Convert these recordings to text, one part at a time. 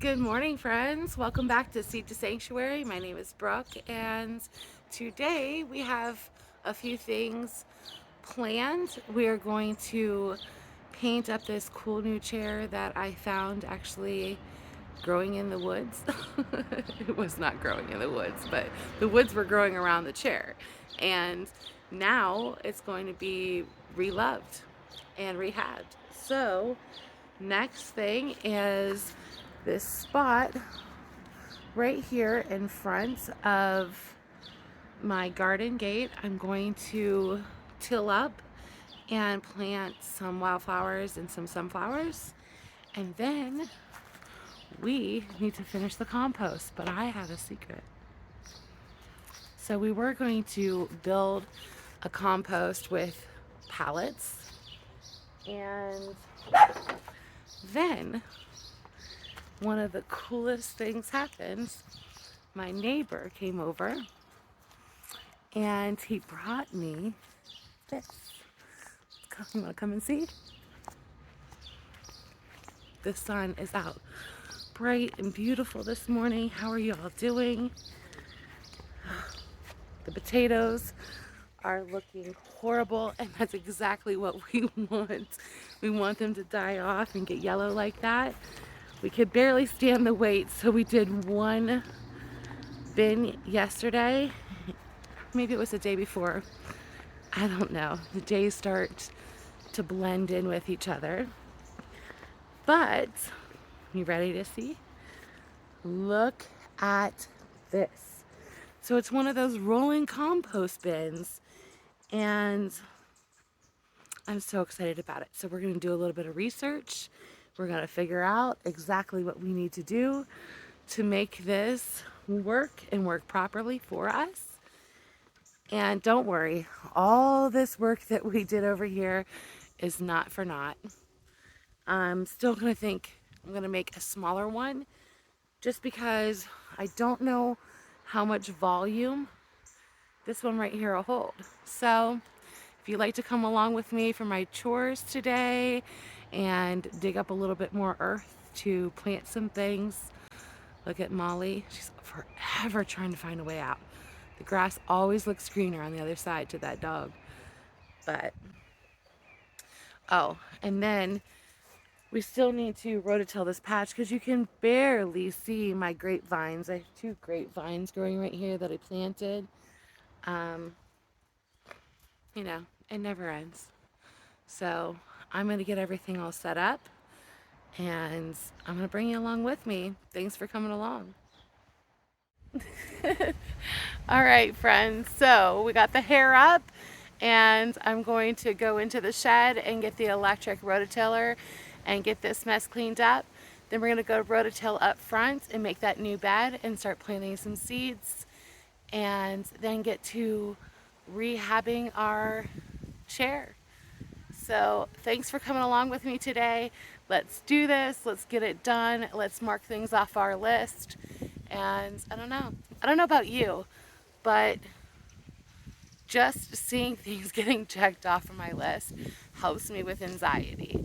Good morning, friends. Welcome back to Seed to Sanctuary. My name is Brooke, and today we have a few things planned. We are going to paint up this cool new chair that I found actually growing in the woods. It was not growing in the woods, but the woods were growing around the chair. And now it's going to be reloved and rehabbed. So, next thing is this spot right here in front of my garden gate. I'm going to till up and plant some wildflowers and some sunflowers, and then we need to finish the compost. But I have a secret. So we were going to build a compost with pallets, and then one of the coolest things happens. My neighbor came over and he brought me this. You want to come and see? The sun is out bright and beautiful this morning. How are you all doing? The potatoes are looking horrible, and that's exactly what we want. We want them to die off and get yellow like that. We could barely stand the wait, so we did one bin yesterday. Maybe it was the day before. I don't know. The days start to blend in with each other. But, you ready to see? Look at this. So it's one of those rolling compost bins, and I'm so excited about it. So we're going to do a little bit of research. We're going to figure out exactly what we need to do to make this work and work properly for us. And don't worry, all this work that we did over here is not for naught. I'm still going to think I'm going to make a smaller one just because I don't know how much volume this one right here will hold. So if you'd like to come along with me for my chores today and dig up a little bit more earth to plant some things. Look at Molly. She's forever trying to find a way out. The grass always looks greener on the other side to that dog. But, oh, and then we still need to rototill this patch because you can barely see my grapevines. I have two grapevines growing right here that I planted. You know, it never ends. So I'm going to get everything all set up, and I'm going to bring you along with me. Thanks for coming along. All right, friends. So we got the hair up, and I'm going to go into the shed and get the electric rototiller and get this mess cleaned up. Then we're going to go rototill up front and make that new bed and start planting some seeds, and then get to rehabbing our chair. So thanks for coming along with me today. Let's do this. Let's get it done. Let's mark things off our list. And I don't know about you, but just seeing things getting checked off of my list helps me with anxiety,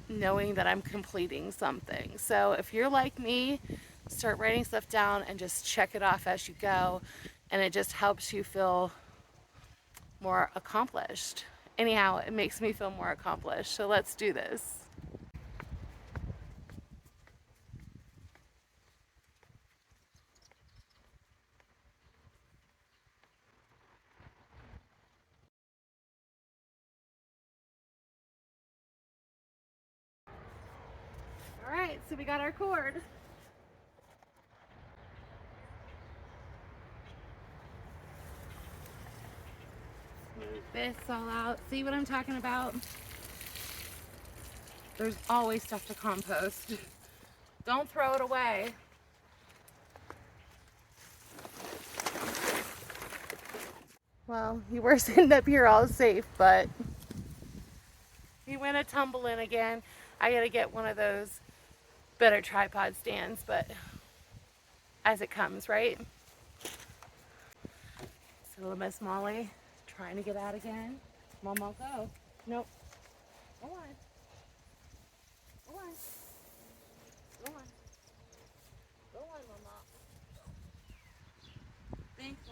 knowing that I'm completing something. So if you're like me, start writing stuff down and just check it off as you go, and it just helps you feel more accomplished. Anyhow, it makes me feel more accomplished. So let's do this. All right, so we got our cord. Move this all out. See what I'm talking about? There's always stuff to compost. Don't throw it away. Well, you were sitting up here all safe, but you went a tumbling again. I gotta get one of those better tripod stands, but as it comes, right? So Miss Molly trying to get out again. Mom won't go. Nope. Go on. Go on. Go on.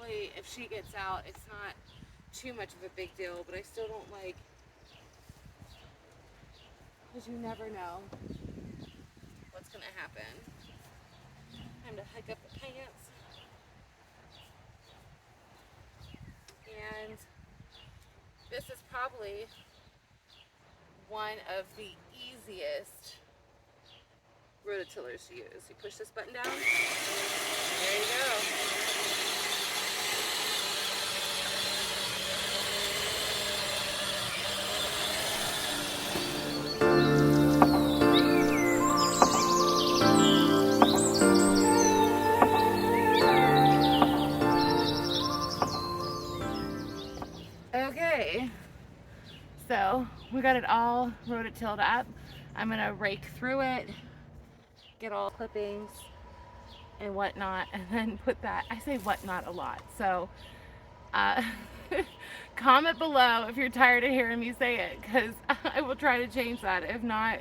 hopefully if she gets out, it's not too much of a big deal, but I still don't like, because you never know what's going to happen. Time to hike up the pants. And this is probably one of the easiest rototillers to use. You push this button down, there you go. Okay, so we got it all rototilled up. I'm gonna rake through it, get all clippings and whatnot, and then put that, I say whatnot a lot, so comment below if you're tired of hearing me say it, because I will try to change that. If not,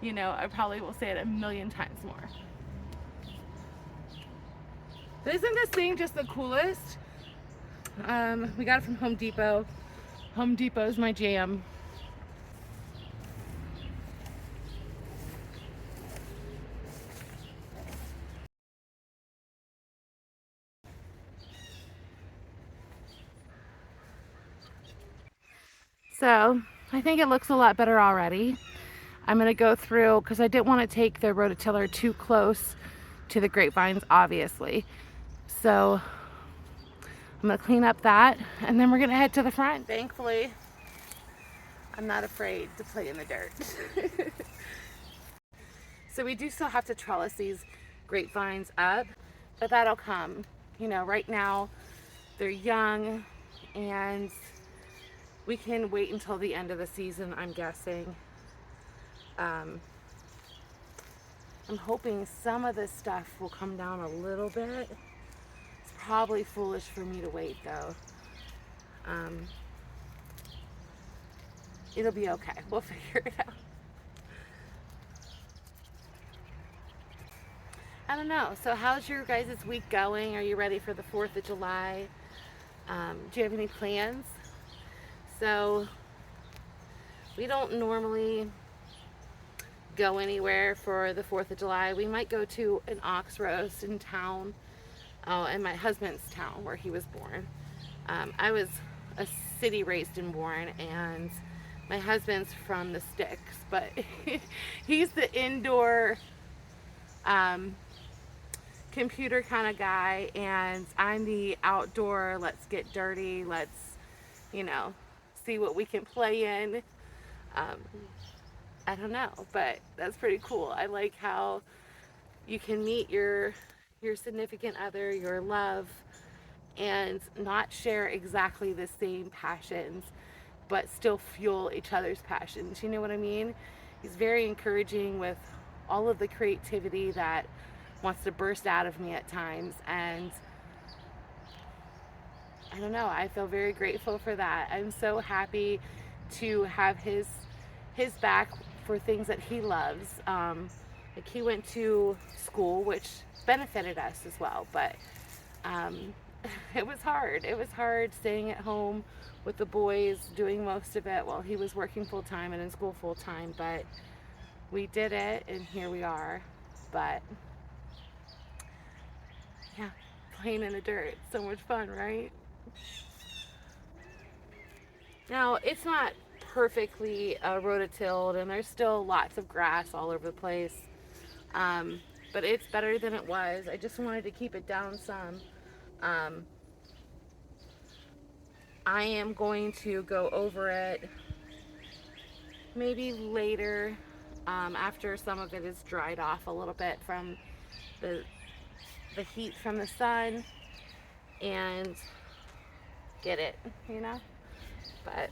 you know, I probably will say it a million times more. But isn't this thing just the coolest? We got it from Home Depot. Home Depot's my jam. So I think it looks a lot better already. I'm gonna go through, because I didn't want to take the rototiller too close to the grapevines, obviously. So I'm gonna clean up that, and then we're gonna head to the front. Thankfully, I'm not afraid to play in the dirt. So we do still have to trellis these grapevines up, but that'll come. You know, right now they're young, and we can wait until the end of the season, I'm guessing. I'm hoping some of this stuff will come down a little bit. It's probably foolish for me to wait though. It'll be okay. We'll figure it out. I don't know. So how's your guys' week going? Are you ready for the 4th of July? Do you have any plans? So we don't normally go anywhere for the 4th of July. We might go to an ox roast in town, in my husband's town where he was born. I was a city raised and born, and my husband's from the sticks, but he's the indoor computer kind of guy, and I'm the outdoor, let's get dirty, let's, you know, see what we can play in. I don't know, but that's pretty cool. I like how you can meet your significant other, your love, and not share exactly the same passions, but still fuel each other's passions. You know what I mean? He's very encouraging with all of the creativity that wants to burst out of me at times, and I don't know, I feel very grateful for that. I'm so happy to have his back for things that he loves. Like he went to school, which benefited us as well, but it was hard. It was hard staying at home with the boys, doing most of it while he was working full-time and in school full-time, but we did it, and here we are. But yeah, playing in the dirt, so much fun, right? Now, it's not perfectly rototilled, and there's still lots of grass all over the place, but it's better than it was. I just wanted to keep it down some. I am going to go over it maybe later, after some of it is dried off a little bit from the heat from the sun, and get it, you know? But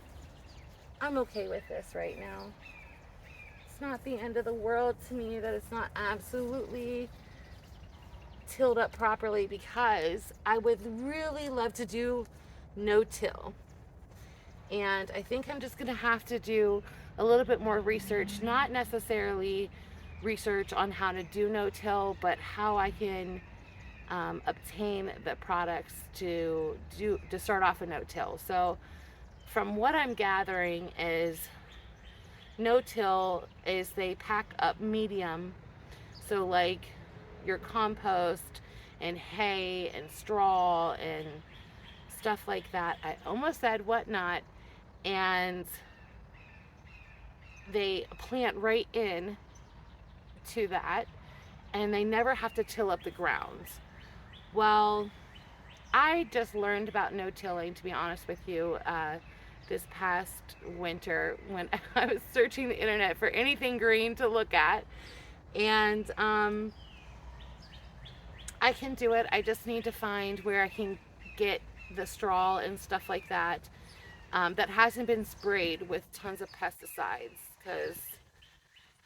I'm okay with this right now. It's not the end of the world to me that it's not absolutely tilled up properly, because I would really love to do no-till. And I think I'm just gonna have to do a little bit more research, not necessarily research on how to do no-till, but how I can obtain the products to start off a no-till. So from what I'm gathering is no-till is they pack up medium, so like your compost and hay and straw and stuff like that. I almost said whatnot. And they plant right in to that, and they never have to till up the ground. Well, I just learned about no-tilling, to be honest with you, this past winter when I was searching the internet for anything green to look at. And I can do it. I just need to find where I can get the straw and stuff like that that hasn't been sprayed with tons of pesticides, because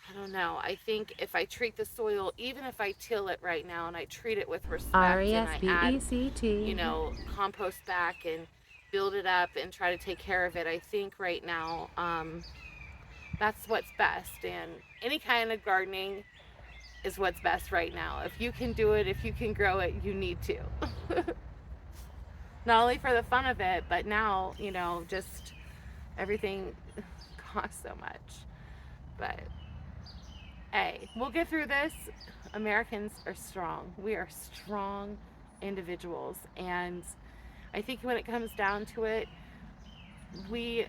I don't know. I think if I treat the soil, even if I till it right now and I treat it with respect and I add, you know, compost back and build it up and try to take care of it, I think right now that's what's best. And any kind of gardening is what's best right now. If you can do it, if you can grow it, you need to. Not only for the fun of it, but now, you know, just everything costs so much. But hey, we'll get through this. Americans are strong. We are strong individuals. And I think when it comes down to it, we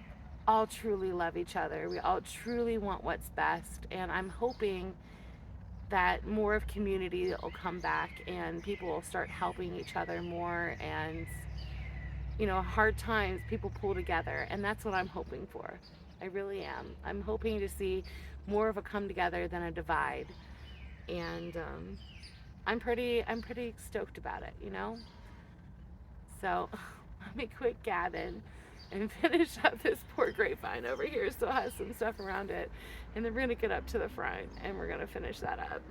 all truly love each other. We all truly want what's best. And I'm hoping that more of community will come back and people will start helping each other more. And, you know, hard times, people pull together. And that's what I'm hoping for. I really am. I'm hoping to see more of a come together than a divide. And I'm pretty stoked about it, you know? So let me quit gabbing and finish up this poor grapevine over here. Still has some stuff around it. And then we're gonna get up to the front and we're gonna finish that up.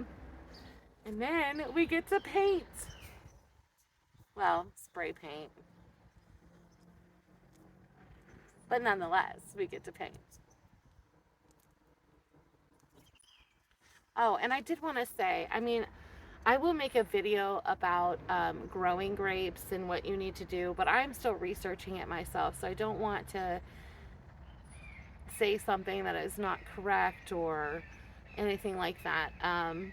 And then we get to paint. Well, spray paint. But nonetheless, we get to paint. Oh, and I did want to say, I mean, I will make a video about growing grapes and what you need to do, but I'm still researching it myself, so I don't want to say something that is not correct or anything like that. I'm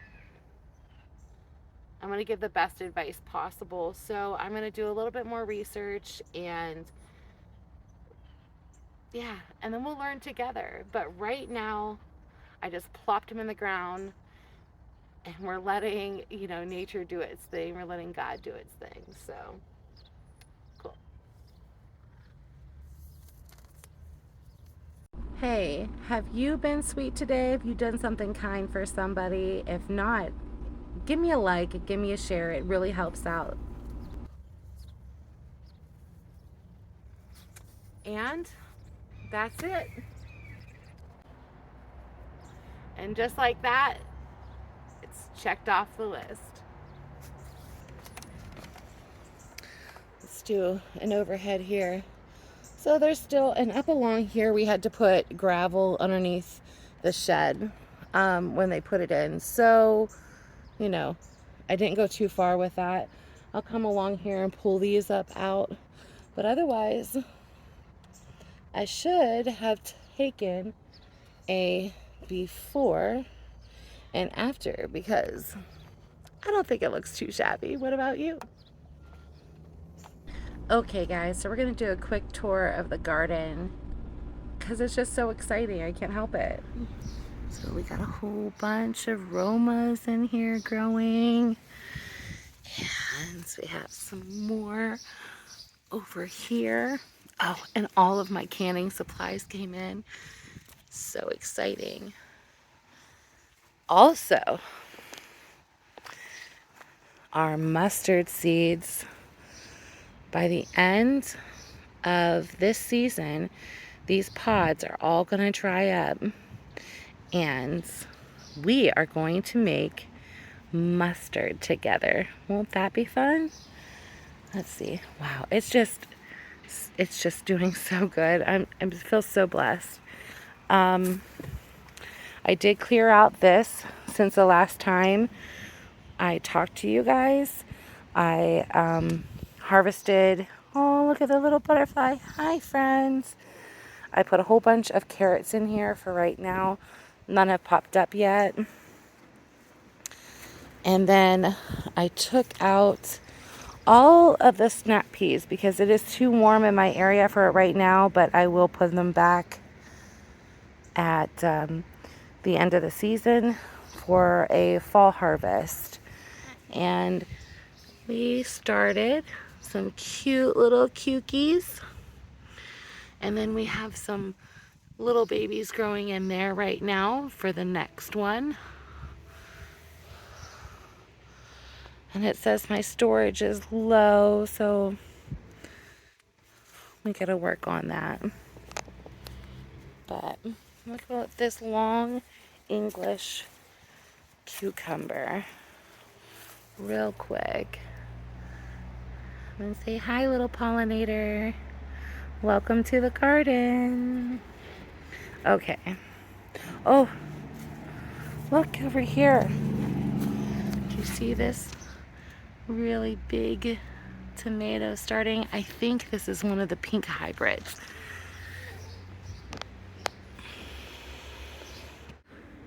going to give the best advice possible, so I'm going to do a little bit more research, and yeah, and then we'll learn together. But right now, I just plopped them in the ground, and we're letting, you know, nature do its thing. We're letting God do its thing. So, cool. Hey, have you been sweet today? Have you done something kind for somebody? If not, give me a like, give me a share. It really helps out. And that's it. And just like that, it's checked off the list. Let's do an overhead here. So there's still, and up along here we had to put gravel underneath the shed when they put it in. So, you know, I didn't go too far with that. I'll come along here and pull these up out. But otherwise, I should have taken a before and after, because I don't think it looks too shabby. What about you? Okay guys, so we're gonna do a quick tour of the garden because it's just so exciting. I can't help it. So we got a whole bunch of romas in here growing, and we have some more over here. Oh, and all of my canning supplies came in. So exciting. Also, our mustard seeds, by the end of this season, these pods are all going to dry up, and we are going to make mustard together. Won't that be fun? Let's see. Wow, it's just doing so good. I feel so blessed. I did clear out this since the last time I talked to you guys. I harvested, oh, look at the little butterfly. Hi, friends. I put a whole bunch of carrots in here for right now. None have popped up yet. And then I took out all of the snap peas because it is too warm in my area for it right now, but I will put them back at the end of the season for a fall harvest. And we started some cute little cukies. And then we have some little babies growing in there right now for the next one. And it says my storage is low, so we gotta work on that. But look at this long English cucumber. Real quick. I'm gonna say hi, little pollinator. Welcome to the garden. Okay. Oh, look over here. Do you see this really big tomato starting? I think this is one of the pink hybrids.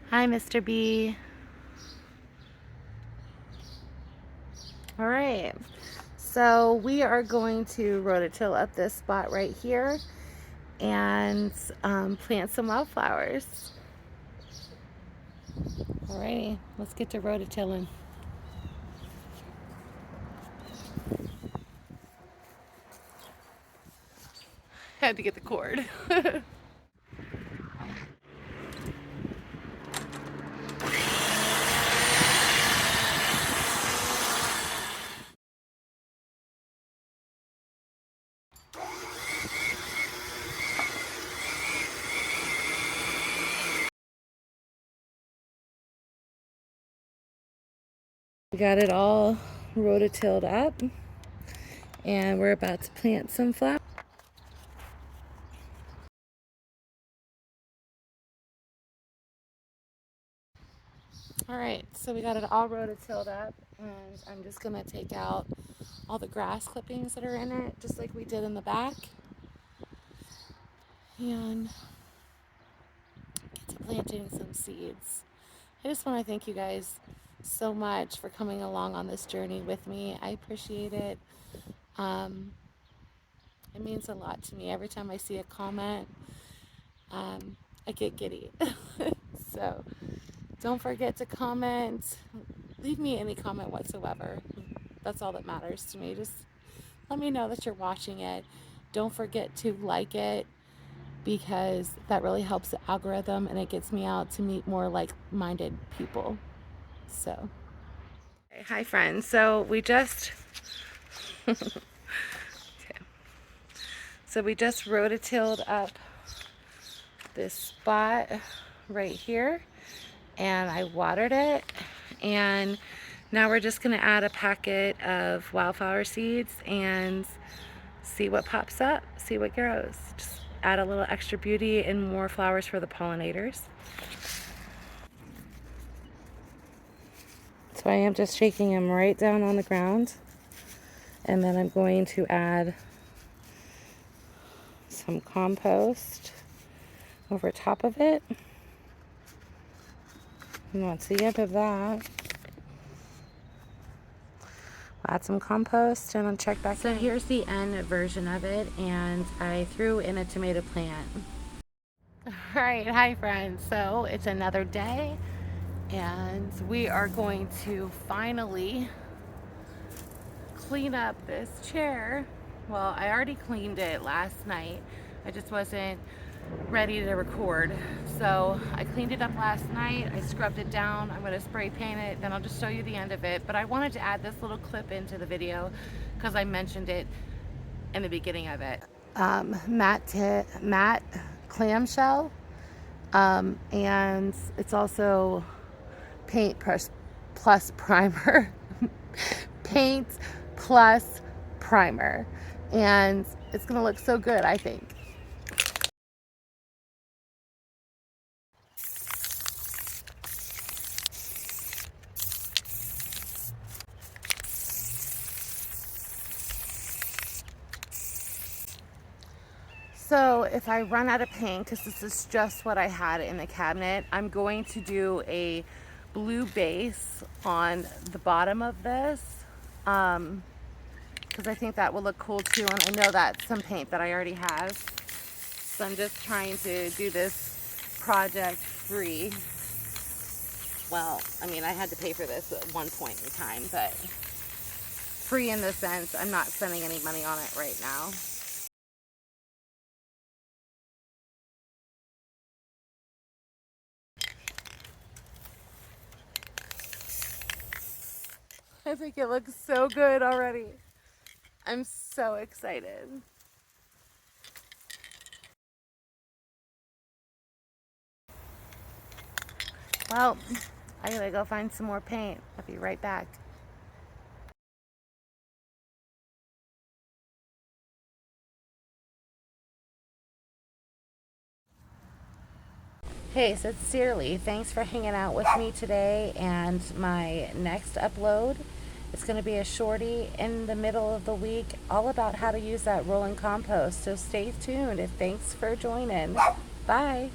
Hi, Mr. B. All right, so we are going to rototill up this spot right here and plant some wildflowers. Alrighty, let's get to rototilling. Had to get the cord. We got it all rototilled up and we're about to plant some flowers. All right, so we got it all rototilled up and I'm just gonna take out all the grass clippings that are in it, just like we did in the back. And get to planting some seeds. I just want to thank you guys so much for coming along on this journey with me. I appreciate it. It means a lot to me. Every time I see a comment, I get giddy. So don't forget to comment. Leave me any comment whatsoever. That's all that matters to me. Just let me know that you're watching it. Don't forget to like it, because that really helps the algorithm and it gets me out to meet more like-minded people. So, okay, hi friends. So we just okay. So we just rototilled up this spot right here and I watered it, and now we're just going to add a packet of wildflower seeds and see what pops up, see what grows. Just add a little extra beauty and more flowers for the pollinators. So I am just shaking them right down on the ground, and then I'm going to add some compost over top of it. And that's the end of that. Add some compost and then check back in. So here's the end version of it, and I threw in a tomato plant. All right, hi friends. So it's another day and we are going to finally clean up this chair. Well, I already cleaned it last night. I just wasn't ready to record. So I cleaned it up last night. I scrubbed it down. I'm going to spray paint it. Then I'll just show you the end of it. But I wanted to add this little clip into the video because I mentioned it in the beginning of it. Matte clamshell. And it's also paint plus primer. Paint plus primer, and it's gonna look so good, I think. So if I run out of paint, because this is just what I had in the cabinet, I'm going to do a blue base on the bottom of this, because I think that will look cool too, and I know that's some paint that I already have. So I'm just trying to do this project free. Well, I mean, I had to pay for this at one point in time, but free in the sense I'm not spending any money on it right now. I think it looks so good already. I'm so excited. Well, I gotta go find some more paint. I'll be right back. Hey, sincerely, thanks for hanging out with me today. And my next upload is going to be a shorty in the middle of the week, all about how to use that rolling compost. So stay tuned, and thanks for joining. Bye.